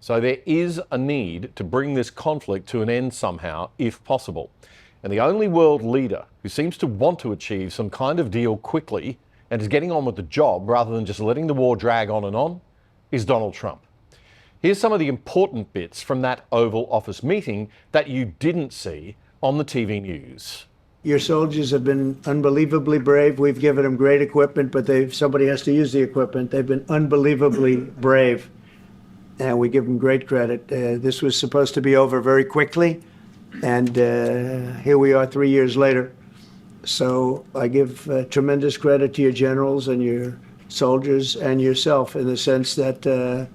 So there is a need to bring this conflict to an end somehow, if possible. And the only world leader who seems to want to achieve some kind of deal quickly and is getting on with the job rather than just letting the war drag on is Donald Trump. Here's some of the important bits from that Oval Office meeting that you didn't see on the TV news. Your soldiers have been unbelievably brave. We've given them great equipment, but somebody has to use the equipment. They've been unbelievably brave, and we give them great credit. This was supposed to be over very quickly, and here we are 3 years later. So I give tremendous credit to your generals and your soldiers and yourself in the sense that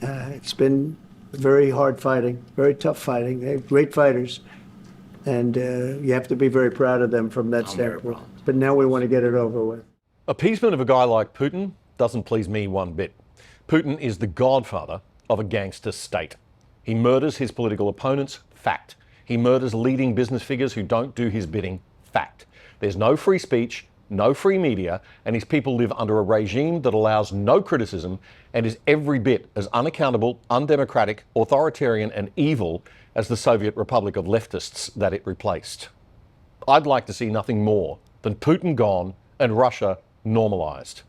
it's been very hard fighting, very tough fighting. They're great fighters. And you have to be very proud of them from that standpoint. But now we want to get it over with. Appeasement of a guy like Putin doesn't please me one bit. Putin is the godfather of a gangster state. He murders his political opponents, fact. He murders leading business figures who don't do his bidding, fact. There's no free speech, no free media, and his people live under a regime that allows no criticism and is every bit as unaccountable, undemocratic, authoritarian and evil as the Soviet Republic of leftists that it replaced. I'd like to see nothing more than Putin gone and Russia normalised.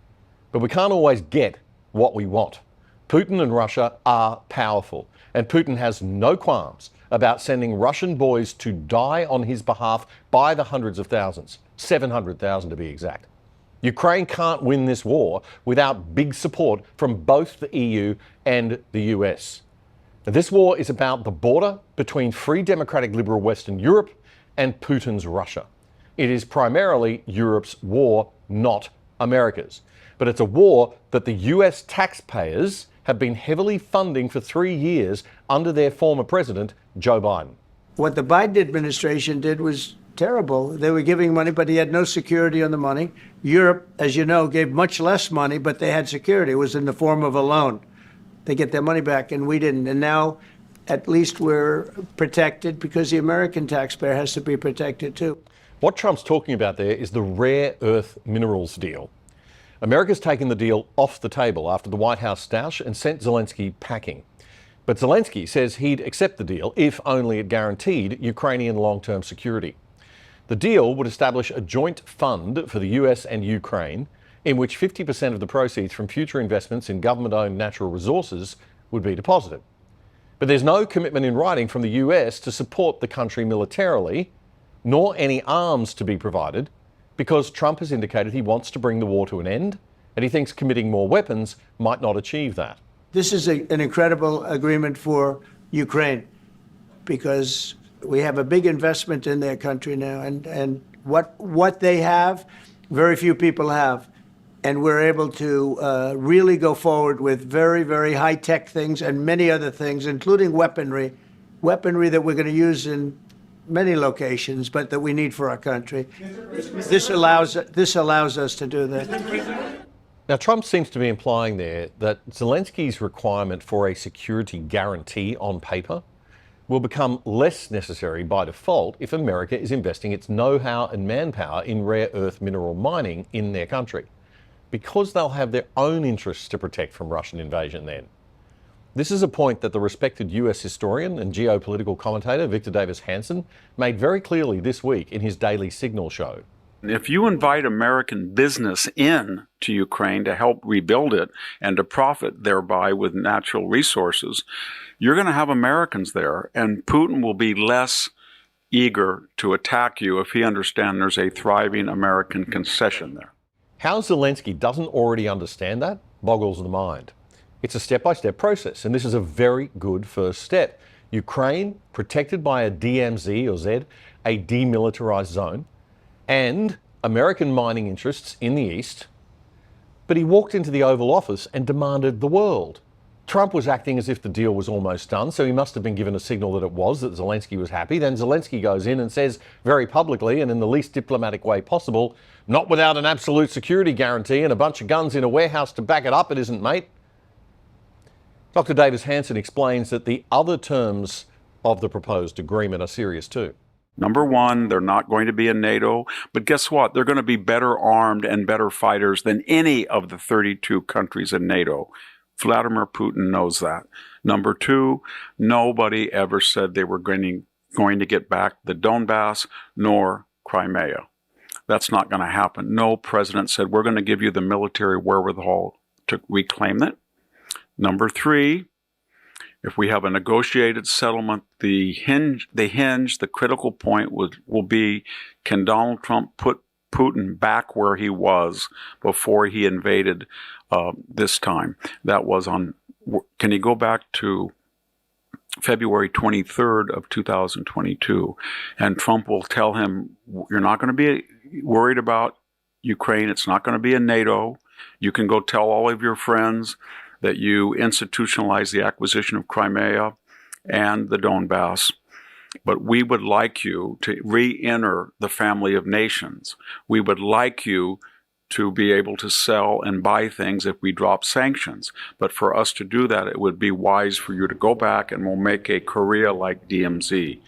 But we can't always get what we want. Putin and Russia are powerful, and Putin has no qualms about sending Russian boys to die on his behalf by the hundreds of thousands, 700,000 to be exact. Ukraine can't win this war without big support from both the EU and the US. Now, this war is about the border between free democratic liberal Western Europe and Putin's Russia. It is primarily Europe's war, not America's. But it's a war that the US taxpayers have been heavily funding for 3 years under their former president, Joe Biden. What the Biden administration did was terrible. They were giving money, but he had no security on the money. Europe, as you know, gave much less money, but they had security. It was in the form of a loan. They get their money back, and we didn't. And now, at least we're protected because the American taxpayer has to be protected too. What Trump's talking about there is the rare earth minerals deal. America's taken the deal off the table after the White House stoush and sent Zelensky packing. But Zelensky says he'd accept the deal if only it guaranteed Ukrainian long-term security. The deal would establish a joint fund for the US and Ukraine, in which 50% of the proceeds from future investments in government-owned natural resources would be deposited. But there's no commitment in writing from the US to support the country militarily, nor any arms to be provided, because Trump has indicated he wants to bring the war to an end, and he thinks committing more weapons might not achieve that. This is an incredible agreement for Ukraine because we have a big investment in their country now, and what they have, very few people have. And we're able to really go forward with very, very high-tech things and many other things, including weaponry that we're going to use in many locations, but that we need for our country. This allows us to do that. Now, Trump seems to be implying there that Zelensky's requirement for a security guarantee on paper will become less necessary by default if America is investing its know-how and manpower in rare earth mineral mining in their country, because they'll have their own interests to protect from Russian invasion then. This is a point that the respected US historian and geopolitical commentator Victor Davis Hanson made very clearly this week in his daily Signal show. If you invite American business in to Ukraine to help rebuild it and to profit thereby with natural resources, you're going to have Americans there, and Putin will be less eager to attack you if he understands there's a thriving American concession there. How Zelensky doesn't already understand that boggles the mind. It's a step-by-step process, and this is a very good first step. Ukraine, protected by a DMZ or Z, a demilitarized zone, and American mining interests in the east. But he walked into the Oval Office and demanded the world. Trump was acting as if the deal was almost done, so he must have been given a signal that it was, that Zelensky was happy. Then Zelensky goes in and says very publicly and in the least diplomatic way possible, not without an absolute security guarantee and a bunch of guns in a warehouse to back it up, it isn't, mate. Dr. Davis Hanson explains that the other terms of the proposed agreement are serious too. Number one, they're not going to be in NATO, but guess what? They're going to be better armed and better fighters than any of the 32 countries in NATO. Vladimir Putin knows that. Number two, nobody ever said they were going to get back the Donbass nor Crimea. That's not going to happen. No president said, we're going to give you the military wherewithal to reclaim it. Number three, if we have a negotiated settlement, the critical point will be, can Donald Trump put Putin back where he was before he invaded this time? That was can he go back to February 23rd of 2022? And Trump will tell him, you're not going to be worried about Ukraine. It's not going to be in NATO. You can go tell all of your friends that you institutionalized the acquisition of Crimea and the Donbass. But we would like you to re-enter the family of nations. We would like you to be able to sell and buy things if we drop sanctions. But for us to do that, it would be wise for you to go back and we'll make a Korea-like DMZ.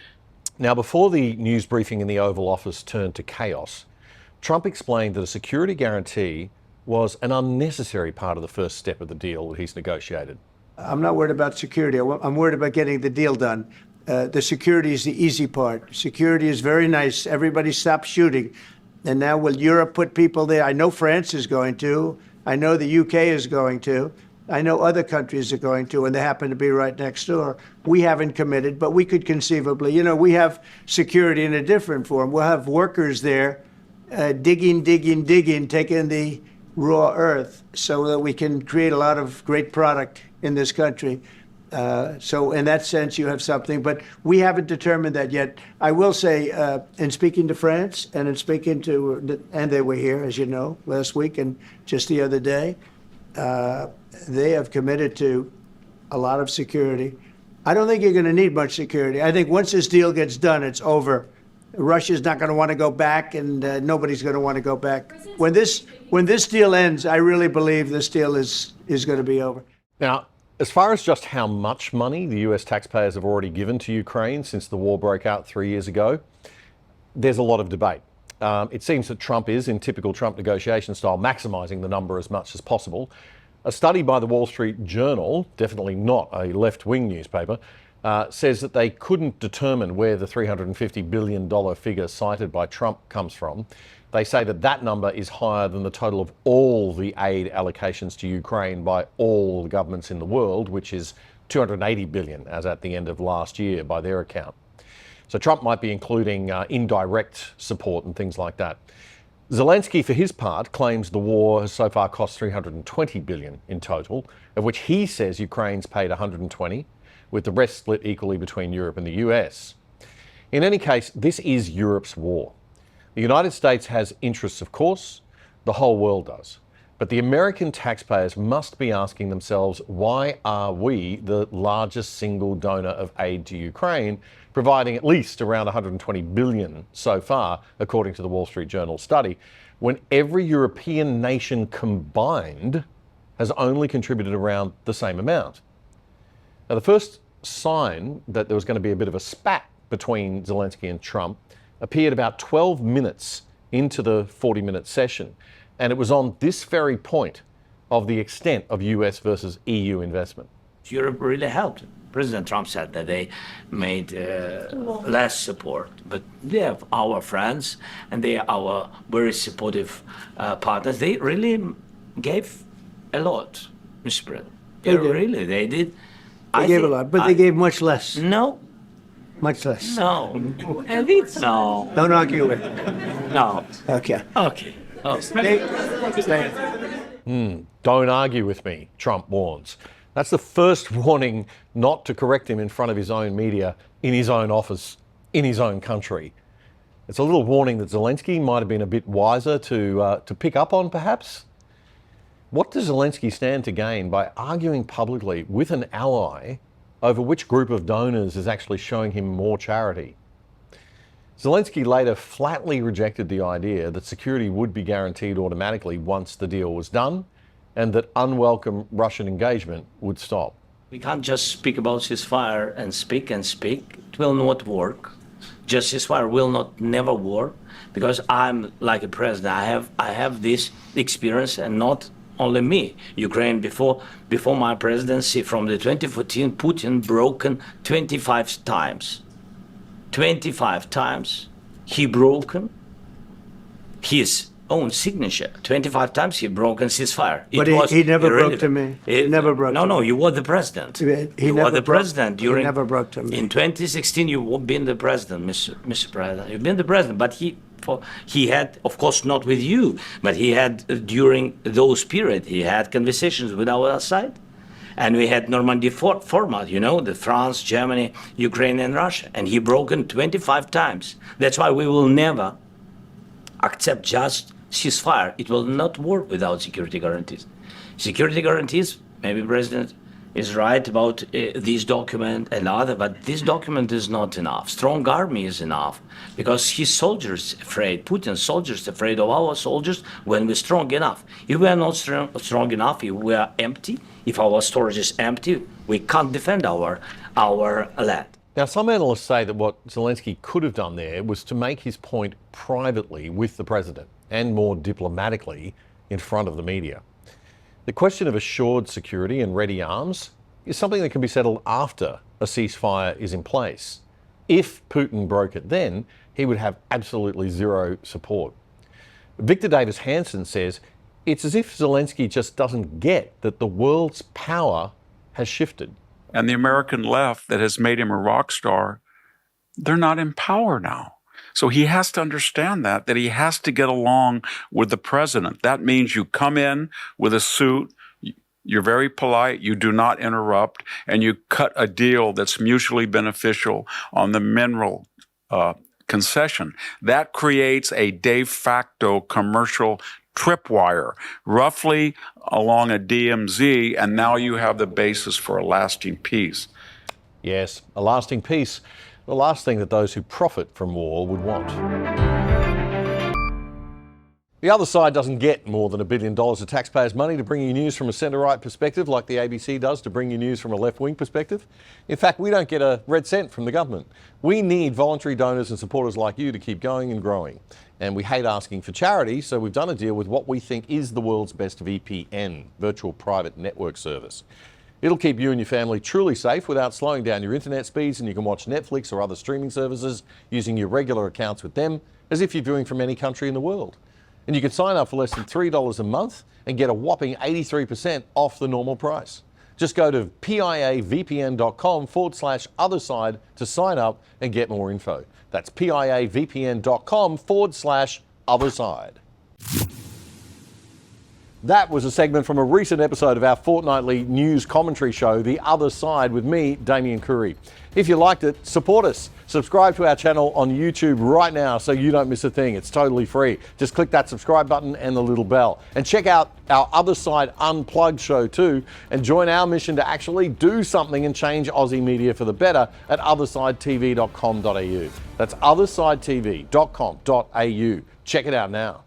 Now, before the news briefing in the Oval Office turned to chaos, Trump explained that a security guarantee was an unnecessary part of the first step of the deal that he's negotiated. I'm not worried about security. I'm worried about getting the deal done. The security is the easy part. Security is very nice. Everybody stopped shooting. And now will Europe put people there? I know France is going to. I know the UK is going to. I know other countries are going to, and they happen to be right next door. We haven't committed, but we could conceivably. We have security in a different form. We'll have workers there digging, taking the raw earth so that we can create a lot of great product in this country. So in that sense, you have something, but we haven't determined that yet. I will say, in speaking to France and in speaking to, and they were here, as you know, last week and just the other day, they have committed to a lot of security. I don't think you're going to need much security. I think once this deal gets done, it's over. Russia's not going to want to go back, and nobody's going to want to go back. When this deal ends, I really believe this deal is going to be over. Now, as far as just how much money the US taxpayers have already given to Ukraine since the war broke out 3 years ago, there's a lot of debate. It seems that Trump is, in typical Trump negotiation style, maximising the number as much as possible. A study by the Wall Street Journal, definitely not a left-wing newspaper, says that they couldn't determine where the $350 billion figure cited by Trump comes from. They say that that number is higher than the total of all the aid allocations to Ukraine by all the governments in the world, which is $280 billion as at the end of last year by their account. So Trump might be including indirect support and things like that. Zelensky, for his part, claims the war has so far cost $320 billion in total, of which he says Ukraine's paid $120, with the rest split equally between Europe and the US. In any case, this is Europe's war. The United States has interests, of course, the whole world does. But the American taxpayers must be asking themselves, why are we the largest single donor of aid to Ukraine, providing at least around $120 billion so far, according to the Wall Street Journal study, when every European nation combined has only contributed around the same amount? Now, the first sign that there was going to be a bit of a spat between Zelensky and Trump appeared about 12 minutes into the 40-minute session. And it was on this very point of the extent of US versus EU investment. Europe really helped. President Trump said that they made less support, but they have our friends and they are our very supportive partners. They really gave a lot, Mr. President. They did. They gave a lot, but they gave much less. No. Much less. No. And it's no. Don't argue with it. No. Okay. Okay. Oh. Don't argue with me, Trump warns. That's the first warning not to correct him in front of his own media, in his own office, in his own country. It's a little warning that Zelensky might have been a bit wiser to pick up on, perhaps. What does Zelensky stand to gain by arguing publicly with an ally over which group of donors is actually showing him more charity? Zelensky later flatly rejected the idea that security would be guaranteed automatically once the deal was done, and that unwelcome Russian engagement would stop. We can't just speak about ceasefire and speak and speak. It will not work. Just ceasefire will not never work, because I'm like a president. I have this experience, and not only me. Ukraine before my presidency, from the 2014, Putin broken 25 times. 25 times he broken his own signature. 25 times he broken ceasefire. But he never broke to me. He never broke to me. No, you were the president. He were the president during. He never broke to me. In 2016, you've been the president, Mr. President. You've been the president, but he had, of course, not with you, but he had during those periods, he had conversations with our side. And we had Normandy format, you know, the France, Germany, Ukraine, and Russia. And he broken 25 times. That's why we will never accept just ceasefire. It will not work without security guarantees. Security guarantees, maybe President is right about this document and other, but this document is not enough. Strong army is enough because his soldiers afraid, Putin's soldiers afraid of our soldiers when we're strong enough. If we are not strong enough, if we are empty, if our storage is empty, we can't defend our land. Now, some analysts say that what Zelensky could have done there was to make his point privately with the president and more diplomatically in front of the media. The question of assured security and ready arms is something that can be settled after a ceasefire is in place. If Putin broke it then, he would have absolutely zero support. Victor Davis Hanson says it's as if Zelensky just doesn't get that the world's power has shifted. And the American left that has made him a rock star, they're not in power now. So he has to understand that he has to get along with the president. That means you come in with a suit, you're very polite, you do not interrupt, and you cut a deal that's mutually beneficial on the mineral concession. That creates a de facto commercial tripwire, roughly along a DMZ, and now you have the basis for a lasting peace. Yes, a lasting peace, the last thing that those who profit from war would want. The other side doesn't get more than $1 billion of taxpayers' money to bring you news from a centre-right perspective like the ABC does to bring you news from a left-wing perspective. In fact, we don't get a red cent from the government. We need voluntary donors and supporters like you to keep going and growing. And we hate asking for charity, so we've done a deal with what we think is the world's best VPN, virtual private network service. It'll keep you and your family truly safe without slowing down your internet speeds, and you can watch Netflix or other streaming services using your regular accounts with them as if you're viewing from any country in the world. And you can sign up for less than $3 a month and get a whopping 83% off the normal price. Just go to piavpn.com/otherside to sign up and get more info. That's piavpn.com/otherside. That was a segment from a recent episode of our fortnightly news commentary show, The Other Side, with me, Damian Curry. If you liked it, support us. Subscribe to our channel on YouTube right now so you don't miss a thing. It's totally free. Just click that subscribe button and the little bell. And check out our Other Side Unplugged show too, and join our mission to actually do something and change Aussie media for the better at othersidetv.com.au. That's othersidetv.com.au. Check it out now.